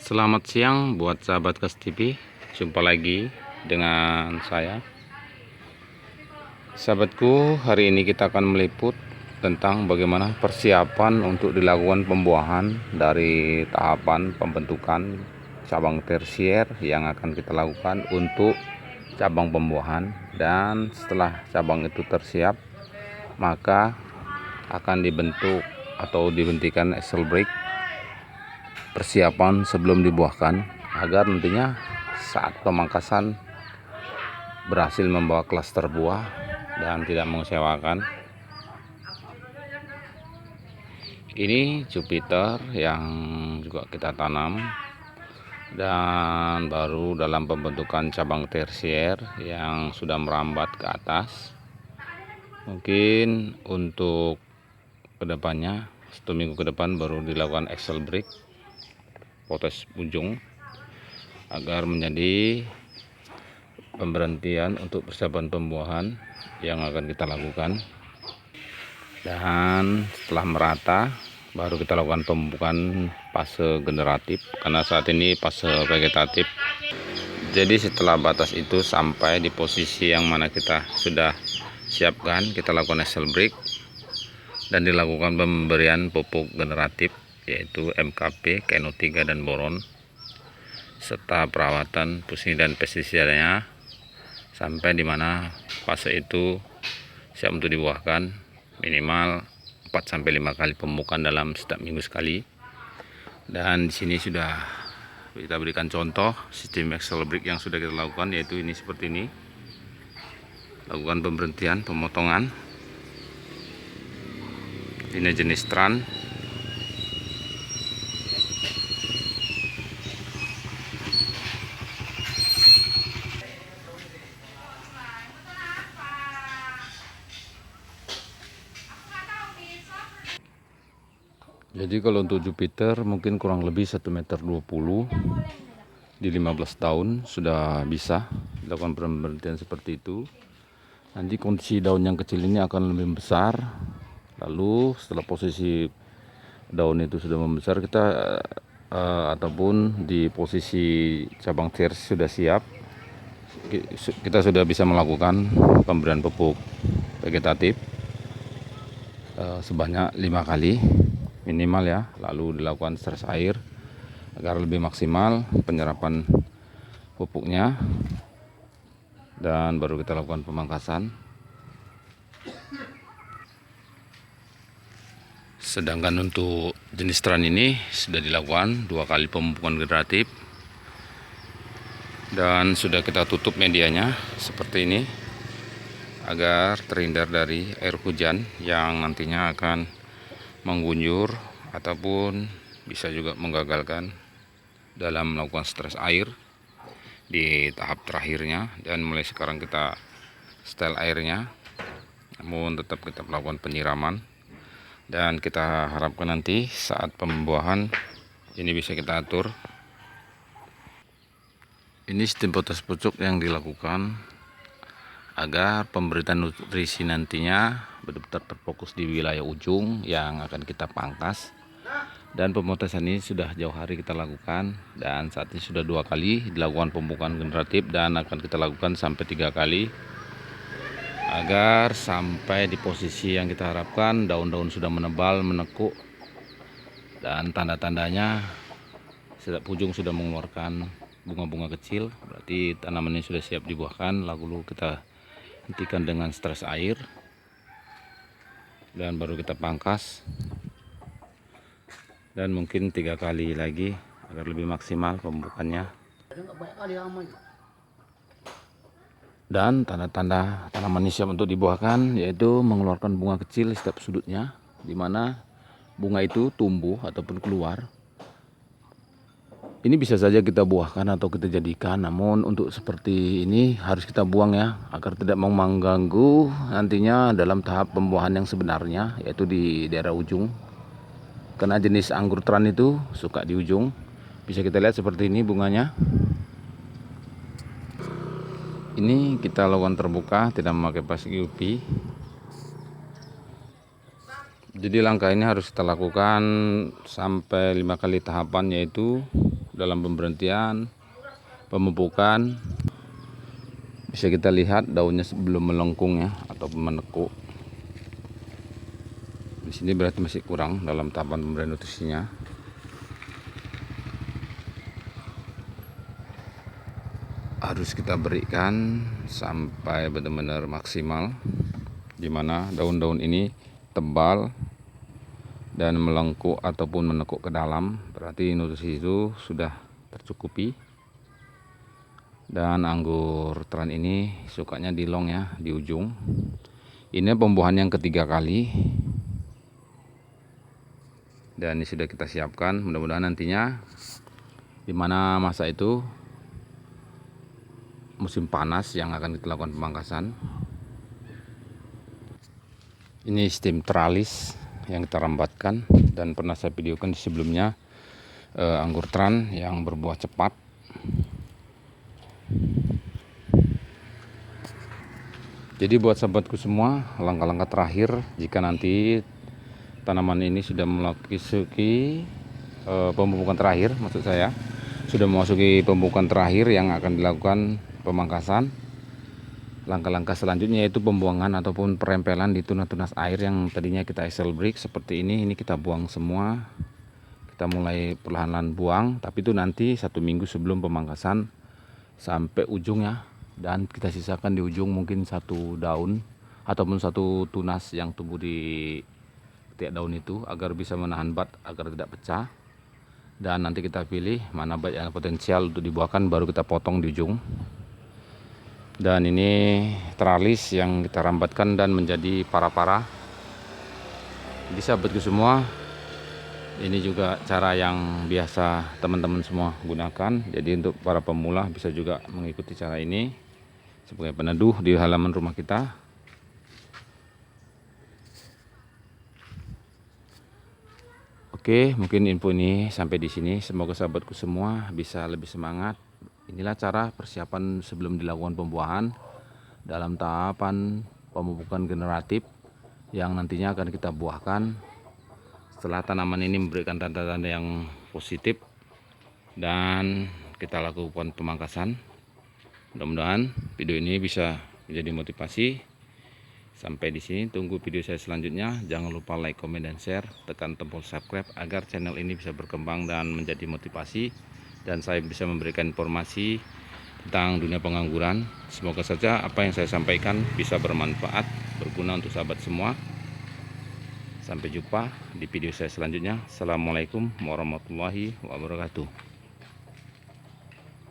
Selamat siang buat sahabat Kas TV. Jumpa lagi dengan saya. Sahabatku, hari ini kita akan meliput tentang bagaimana persiapan untuk dilakukan pembuahan dari tahapan pembentukan cabang tersier yang akan kita lakukan untuk cabang pembuahan. Dan setelah cabang itu tersiap, maka akan dibentuk atau dibentikan axle brake, persiapan sebelum dibuahkan agar nantinya saat pemangkasan berhasil membawa klaster buah dan tidak mengecewakan. Ini Jupiter yang juga kita tanam dan baru dalam pembentukan cabang tersier yang sudah merambat ke atas. Mungkin untuk kedepannya 1 minggu ke depan baru dilakukan axle brake potes ujung agar menjadi pemberhentian untuk persiapan pembuahan yang akan kita lakukan. Dan setelah merata baru kita lakukan pembukaan fase generatif, karena saat ini fase vegetatif. Jadi setelah batas itu sampai di posisi yang mana kita sudah siapkan, kita lakukan axle brake dan dilakukan pemberian pupuk generatif yaitu MKP, KNO3 dan boron, serta perawatan pusing dan pestisidanya sampai dimana fase itu siap untuk dibuahkan. Minimal 4-5 kali pemupukan dalam setiap minggu sekali. Dan di sini sudah kita berikan contoh sistem axle brake yang sudah kita lakukan, yaitu ini seperti ini. Lakukan pemberhentian, pemotongan. Ini jenis Tran. Jadi kalau untuk Jupiter mungkin kurang lebih 1,20 meter di 15 tahun sudah bisa dilakukan pemberhentian seperti itu. Nanti kondisi daun yang kecil ini akan lebih besar. Lalu setelah posisi daun itu sudah membesar, kita ataupun di posisi cabang tersier sudah siap, kita sudah bisa melakukan pemberian pupuk vegetatif sebanyak 5 kali minimal ya. Lalu dilakukan stres air agar lebih maksimal penyerapan pupuknya, dan baru kita lakukan pemangkasan. Sedangkan untuk jenis Tran ini sudah dilakukan 2 kali pemupukan generatif dan sudah kita tutup medianya seperti ini agar terhindar dari air hujan yang nantinya akan menggunjur ataupun bisa juga menggagalkan dalam melakukan stres air di tahap terakhirnya. Dan mulai sekarang kita setel airnya, namun tetap kita melakukan penyiraman, dan kita harapkan nanti saat pembuahan ini bisa kita atur. Ini sistem potes pucuk yang dilakukan agar pemberitaan nutrisi nantinya benar-benar terfokus di wilayah ujung yang akan kita pangkas. Dan pemotesan ini sudah jauh hari kita lakukan, dan saat ini sudah 2 kali dilakukan pembukaan generatif dan akan kita lakukan sampai 3 kali agar sampai di posisi yang kita harapkan. Daun-daun sudah menebal, menekuk, dan tanda-tandanya setiap ujung sudah mengeluarkan bunga-bunga kecil, berarti tanaman ini sudah siap dibuahkan. Lalu kita hentikan dengan stres air dan baru kita pangkas, dan mungkin 3 kali lagi agar lebih maksimal pembukaannya. Dan tanda-tanda tanaman ini siap untuk dibuahkan yaitu mengeluarkan bunga kecil di setiap sudutnya, dimana bunga itu tumbuh ataupun keluar. Ini bisa saja kita buahkan atau kita jadikan, namun untuk seperti ini harus kita buang ya, agar tidak mengganggu nantinya dalam tahap pembuahan yang sebenarnya, yaitu di daerah ujung. Karena jenis anggur Tran itu suka di ujung. Bisa kita lihat seperti ini bunganya. Ini kita lakukan terbuka, tidak memakai plastik UV. Jadi langkah ini harus kita lakukan sampai 5 kali tahapan, yaitu dalam pemberhentian pemupukan. Bisa kita lihat daunnya sebelum melengkung ya, atau menekuk. Di sini berarti masih kurang dalam tahapan pemberian nutrisinya. Harus kita berikan sampai benar-benar maksimal, dimana daun-daun ini tebal dan melengkuk ataupun menekuk ke dalam, berarti nutrisi itu sudah tercukupi. Dan anggur tran ini sukanya di long ya, di ujung. Ini pembuahan yang ketiga kali, dan ini sudah kita siapkan. Mudah-mudahan nantinya dimana masa itu musim panas yang akan kita lakukan pemangkasan. Ini stem tralis yang kita rambatkan, dan pernah saya videokan di sebelumnya anggur tran yang berbuah cepat. Jadi buat sahabatku semua, langkah-langkah terakhir jika nanti tanaman ini sudah memasuki pemupukan terakhir, maksud saya sudah memasuki pemupukan terakhir yang akan dilakukan pemangkasan. Langkah-langkah selanjutnya yaitu pembuangan ataupun perempelan di tunas-tunas air yang tadinya kita excel break seperti ini kita buang semua. Kita mulai perlahan-lahan buang, tapi itu nanti 1 minggu sebelum pemangkasan sampai ujungnya. Dan kita sisakan di ujung mungkin 1 daun ataupun 1 tunas yang tumbuh di tiap daun itu, agar bisa menahan bat agar tidak pecah. Dan nanti kita pilih mana bat yang potensial untuk dibuahkan, baru kita potong di ujung. Dan ini tralis yang kita rambatkan dan menjadi para-para. Bisa sahabatku semua, ini juga cara yang biasa teman-teman semua gunakan. Jadi untuk para pemula bisa juga mengikuti cara ini sebagai peneduh di halaman rumah kita. Oke, mungkin info ini sampai di sini. Semoga sahabatku semua bisa lebih semangat. Inilah cara persiapan sebelum dilakukan pembuahan dalam tahapan pemupukan generatif yang nantinya akan kita buahkan setelah tanaman ini memberikan tanda-tanda yang positif dan kita lakukan pemangkasan. Mudah-mudahan video ini bisa menjadi motivasi. Sampai di sini, tunggu video saya selanjutnya. Jangan lupa like, komen, dan share. Tekan tombol subscribe agar channel ini bisa berkembang dan menjadi motivasi, dan saya bisa memberikan informasi tentang dunia pengangguran. Semoga saja apa yang saya sampaikan bisa bermanfaat, berguna untuk sahabat semua. Sampai jumpa di video saya selanjutnya. Assalamualaikum warahmatullahi wabarakatuh.